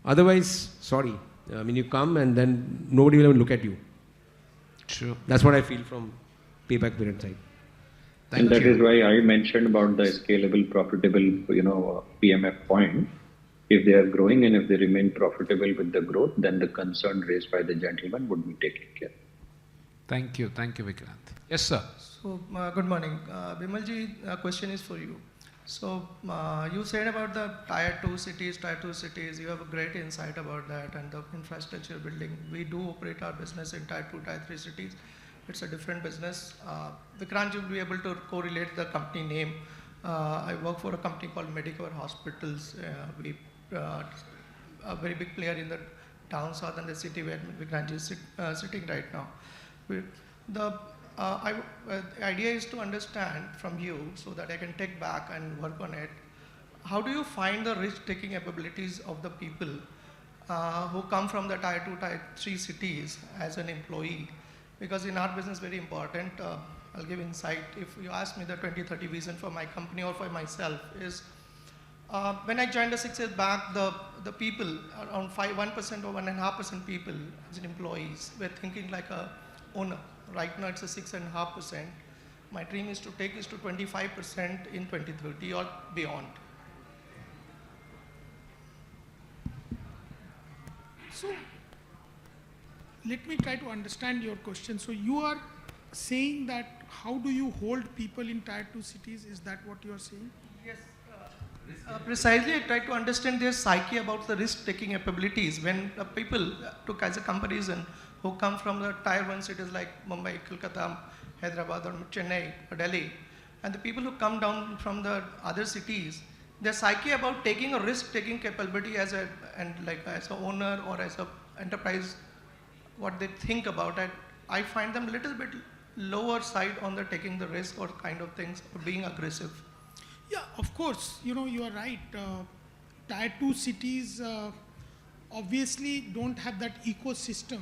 Otherwise, sorry. I mean, you come and then nobody will even look at you. True. That's what I feel from payback period side. And that is why I mentioned about the scalable, profitable, PMF point. If they are growing and if they remain profitable with the growth, then the concern raised by the gentleman would be taken care. Thank you, Vikrant. Yes, sir. So, good morning. Bimalji, question is for you. So, you said about the tier 2 cities, you have a great insight about that and the infrastructure building. We do operate our business in tier 2, tier 3 cities. It's a different business. Vikrant, you'll be able to correlate the company name. I work for a company called Medicover Hospitals. We a very big player in the down south and the city where Vikrant is sitting right now. The idea is to understand from you so that I can take back and work on it. How do you find the risk-taking capabilities of the people who come from the tier 2, tier 3 cities as an employee? Because in our business, very important, I'll give insight. If you ask me the 2030 vision for my company or for myself is, when I joined the 6 years back, the people, around 1% or 1.5% people as employees were thinking like a owner. Right now it's a 6.5%. My dream is to take this to 25% in 2030 or beyond. So, let me try to understand your question. So, you are saying that how do you hold people in tier 2 cities? Is that what you are saying? Yes. Precisely, I try to understand their psyche about the risk-taking capabilities. When people took as a comparison who come from the tier 1 cities like Mumbai, Kolkata, Hyderabad or Chennai or Delhi, and the people who come down from the other cities, their psyche about taking a risk-taking capability as an owner or as an enterprise, what they think about it, I find them a little bit lower side on the taking the risk or kind of things or being aggressive. Yeah, of course, you are right. Tier 2 cities obviously don't have that ecosystem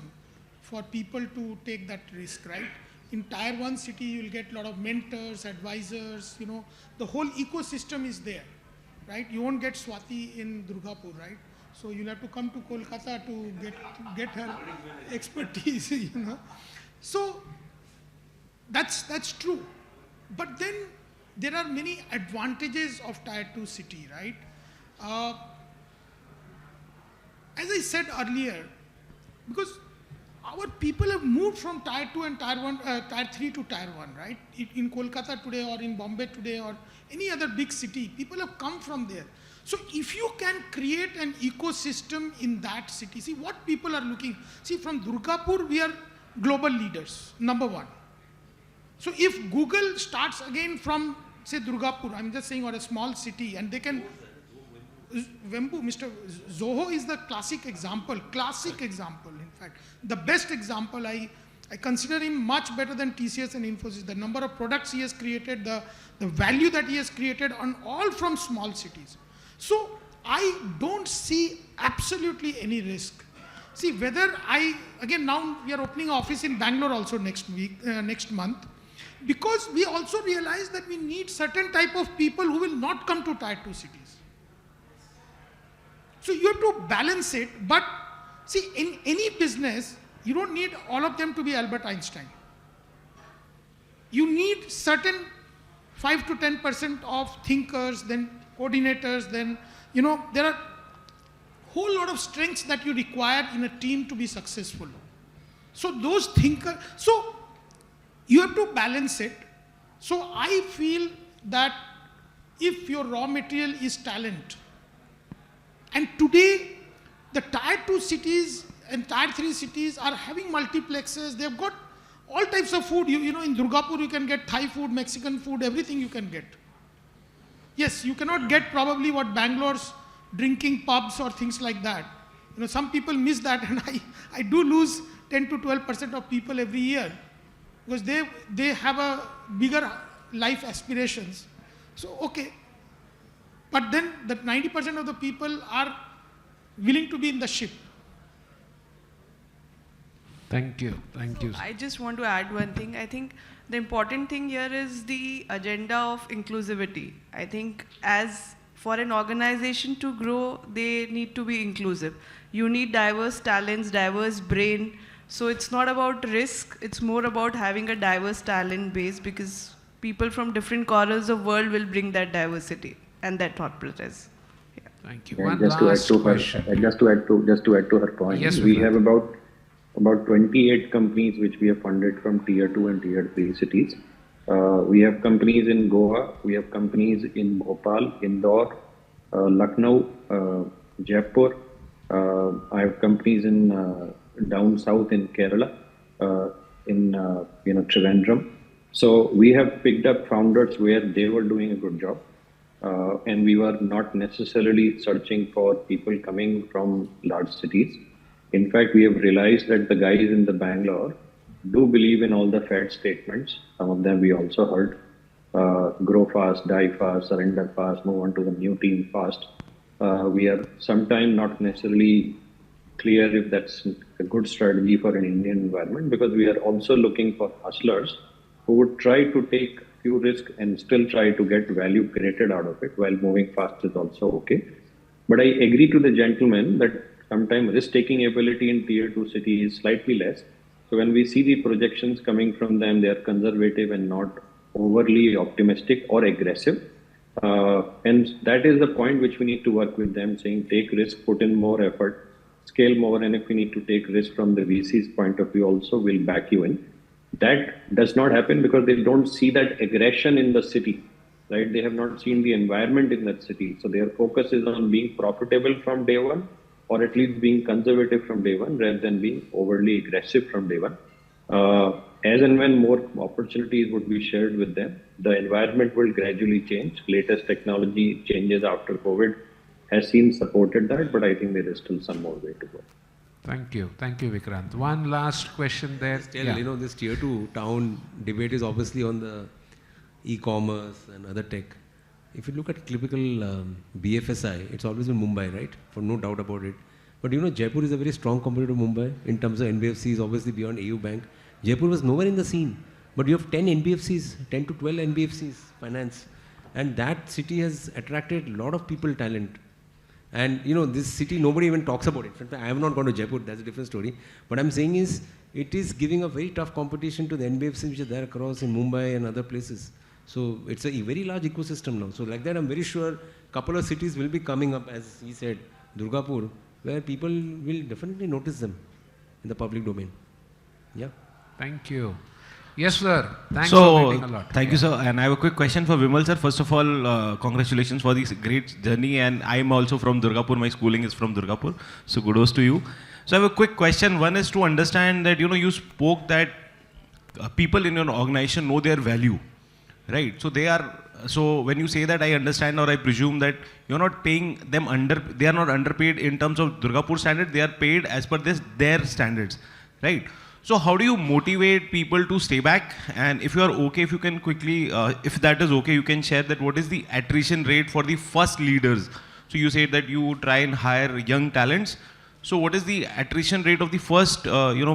for people to take that risk, right? In tier 1 city, you'll get a lot of mentors, advisors, the whole ecosystem is there, right? You won't get Swati in Durgapur, right? So you'll have to come to Kolkata to get her expertise, So that's true. But then there are many advantages of tier 2 city, right? As I said earlier, because our people have moved from tier 2 and tier 3 to tier 1, right? In Kolkata today or in Bombay today or any other big city, people have come from there. So if you can create an ecosystem in that city, see what people are looking. See, from Durgapur, we are global leaders, number 1. So if Google starts again from, say, Durgapur, I'm just saying, or a small city, and they can, Vembu, Mr. Zoho is the classic example, in fact. The best example, I consider him much better than TCS and Infosys. The number of products he has created, the value that he has created, on all from small cities. So I don't see absolutely any risk. See, whether again now we are opening an office in Bangalore also next month, because we also realize that we need certain type of people who will not come to tier 2 cities. So you have to balance it, but see, in any business, you don't need all of them to be Albert Einstein. You need certain 5 to 10% of thinkers, then coordinators, then, there are whole lot of strengths that you require in a team to be successful. So those thinkers, so you have to balance it. So I feel that if your raw material is talent, and today the tier 2 cities and tier 3 cities are having multiplexes, they've got all types of food. In Durgapur you can get Thai food, Mexican food, everything you can get. Yes, you cannot get probably what Bangalore's drinking pubs or things like that. Some people miss that, and I do lose 10 to 12% of people every year because they have a bigger life aspirations. So, okay. But then that 90% of the people are willing to be in the ship. Thank you. Thank you. I just want to add one thing. I think the important thing here is the agenda of inclusivity. I think as for an organization to grow, they need to be inclusive. You need diverse talents, diverse brain. So it's not about risk, it's more about having a diverse talent base, because people from different corners of the world will bring that diversity and that thought process. Yeah. Thank you. And One just to add last to question. her, just to add to her point, Yes, we Vikrant. have about 28 companies which we have funded from tier 2 and tier 3 cities. We have companies in Goa, we have companies in Bhopal, Indore, Lucknow, Jaipur. I have companies in down south in Kerala, in Trivandrum. So we have picked up founders where they were doing a good job, and we were not necessarily searching for people coming from large cities. In fact, we have realized that the guys in the Bangalore do believe in all the Fed statements. Some of them we also heard: grow fast, die fast, surrender fast, move on to the new team fast. We are sometimes not necessarily clear if that's a good strategy for an Indian environment, because we are also looking for hustlers who would try to take few risks and still try to get value created out of it, while moving fast is also okay. But I agree to the gentleman that sometimes risk-taking ability in tier 2 city is slightly less. So when we see the projections coming from them, they are conservative and not overly optimistic or aggressive. And that is the point which we need to work with them, saying take risk, put in more effort, scale more, and if we need to take risk from the VC's point of view also, we'll back you in. That does not happen because they don't see that aggression in the city, right? They have not seen the environment in that city. So their focus is on being profitable from day one, or at least being conservative from day one, rather than being overly aggressive from day one. As and when more opportunities would be shared with them, the environment will gradually change. Latest technology changes after COVID has seen supported that, but I think there is still some more way to go. Thank you. Thank you, Vikrant. One last question there. Still, this tier 2 town debate is obviously on the e-commerce and other tech. If you look at typical BFSI, it's always been Mumbai, right? For no doubt about it. But Jaipur is a very strong competitor to Mumbai in terms of NBFCs, obviously beyond AU Bank. Jaipur was nowhere in the scene. But you have 10 NBFCs, 10 to 12 NBFCs, finance. And that city has attracted a lot of people, talent. And this city, nobody even talks about it. In fact, I have not gone to Jaipur, that's a different story. What I'm saying is, it is giving a very tough competition to the NBFCs which are there across in Mumbai and other places. So it's a very large ecosystem now. So like that, I'm very sure a couple of cities will be coming up, as he said, Durgapur, where people will definitely notice them in the public domain. Yeah. Thank you. Yes, sir. Thanks for waiting a lot. Thank you, sir. And I have a quick question for Vimal, sir. First of all, congratulations for this great journey. And I'm also from Durgapur. My schooling is from Durgapur. So kudos to you. So I have a quick question. One is to understand that, you spoke that people in your organization know their value, right? So when you say that, I understand, or I presume that you're not paying them they are not underpaid in terms of Durgapur standard. They are paid as per their standards, right? So how do you motivate people to stay back? And if you are okay, if you can quickly, if that is okay, you can share that what is the attrition rate for the first leaders? So you said that you try and hire young talents. So what is the attrition rate of the first,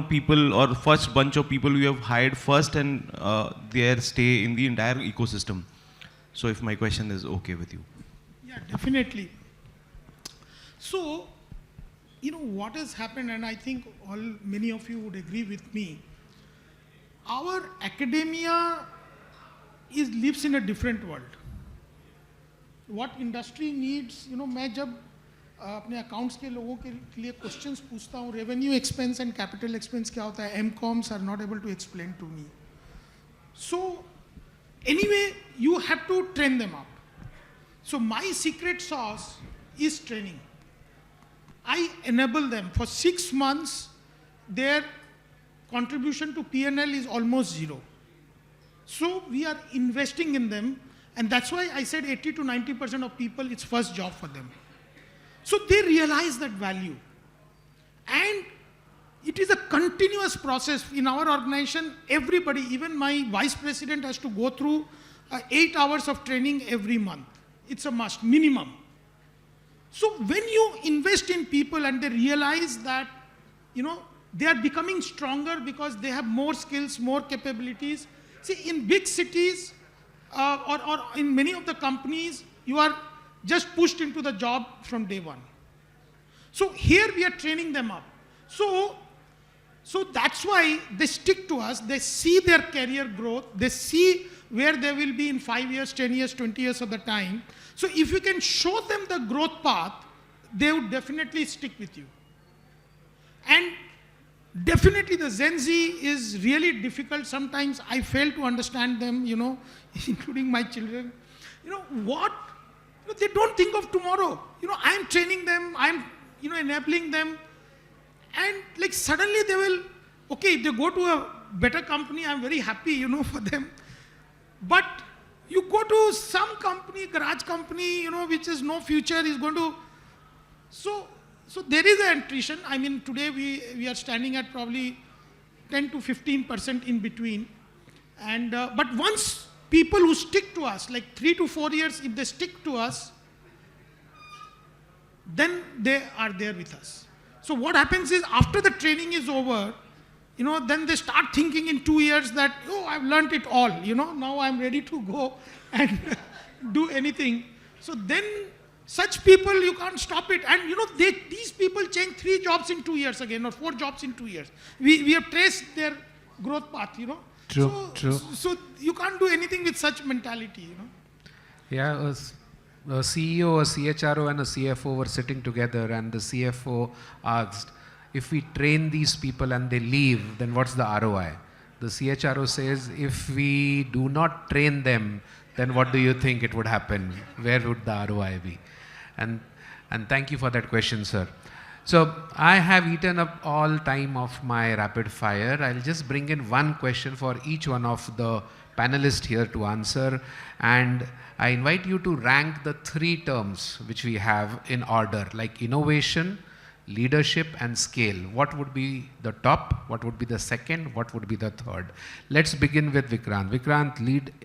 people or first bunch of people you have hired first and their stay in the entire ecosystem? So if my question is okay with you. Yeah, definitely. So, what has happened, and I think many of you would agree with me, our academia lives in a different world. What industry needs, मैं जब अपने accounts के लोगों के लिए questions पूछता हूँ, revenue expense and capital expense क्या होता है, MComs are not able to explain to me. So, anyway, you have to train them up. So my secret sauce is training. I enable them. For 6 months, their contribution to P&L is almost zero. So we are investing in them, and that's why I said 80 to 90% of people, it's first job for them. So they realize that value. And it is a continuous process. In our organization, everybody, even my vice president, has to go through 8 hours of training every month. It's a must, minimum. So when you invest in people and they realize that, they are becoming stronger because they have more skills, more capabilities. See, in big cities or in many of the companies, you are just pushed into the job from day one. So here we are training them up. So that's why they stick to us. They see their career growth. They see where they will be in 5 years, 10 years, 20 years of the time. So if you can show them the growth path, they would definitely stick with you. And definitely the Gen Z is really difficult. Sometimes I fail to understand them, including my children. They don't think of tomorrow. I'm training them, I'm, enabling them. And like suddenly they will, okay, if they go to a better company, I'm very happy, for them. But you go to some company, garage company, which is no future, is going to, so there is an attrition. I mean, today we are standing at probably 10 to 15% in between. And, but once people who stick to us, like 3 to 4 years, if they stick to us, then they are there with us. So what happens is after the training is over, then they start thinking in 2 years that, oh, I've learned it all, now I'm ready to go and do anything. So then such people, you can't stop it. And these people change 3 jobs in 2 years again, or 4 jobs in 2 years. We have traced their growth path, True. So you can't do anything with such mentality, Yeah, a CEO, a CHRO and a CFO were sitting together, and the CFO asked, if we train these people and they leave, then what's the ROI? The CHRO says, if we do not train them, then what do you think it would happen? Where would the ROI be? And thank you for that question, sir. So I have eaten up all time of my rapid fire. I'll just bring in one question for each one of the panelists here to answer. And I invite you to rank the 3 terms which we have in order, like innovation, leadership and scale. What would be the top? What would be the second? What would be the third? Let's begin with Vikrant. Vikrant,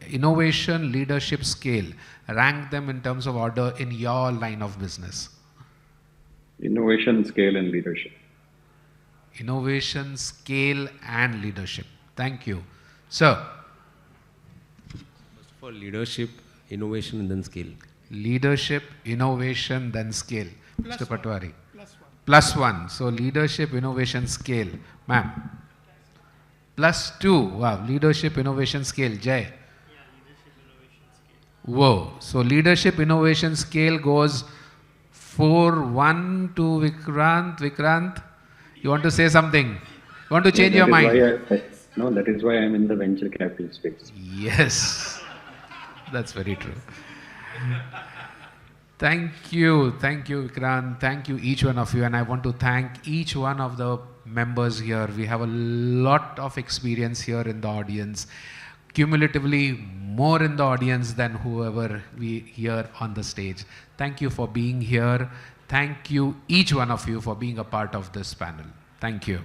innovation, leadership, scale. Rank them in terms of order in your line of business. Innovation, scale, and leadership. Innovation, scale, and leadership. Thank you. Sir. First of all, leadership, innovation, and then scale. Leadership, innovation, then scale. Plus Mr. Patwari. +1. So leadership, innovation, scale. Ma'am. +2. Wow. Leadership, innovation, scale. Jay. Whoa. So leadership, innovation, scale goes 4-1 to Vikrant. Vikrant, you want to say something? You want to change your mind? No, that is why I'm in the venture capital space. Yes. That's very true. Thank you, Vikrant. Thank you, each one of you. And I want to thank each one of the members here. We have a lot of experience here in the audience. Cumulatively, more in the audience than whoever we hear on the stage. Thank you for being here. Thank you, each one of you, for being a part of this panel. Thank you.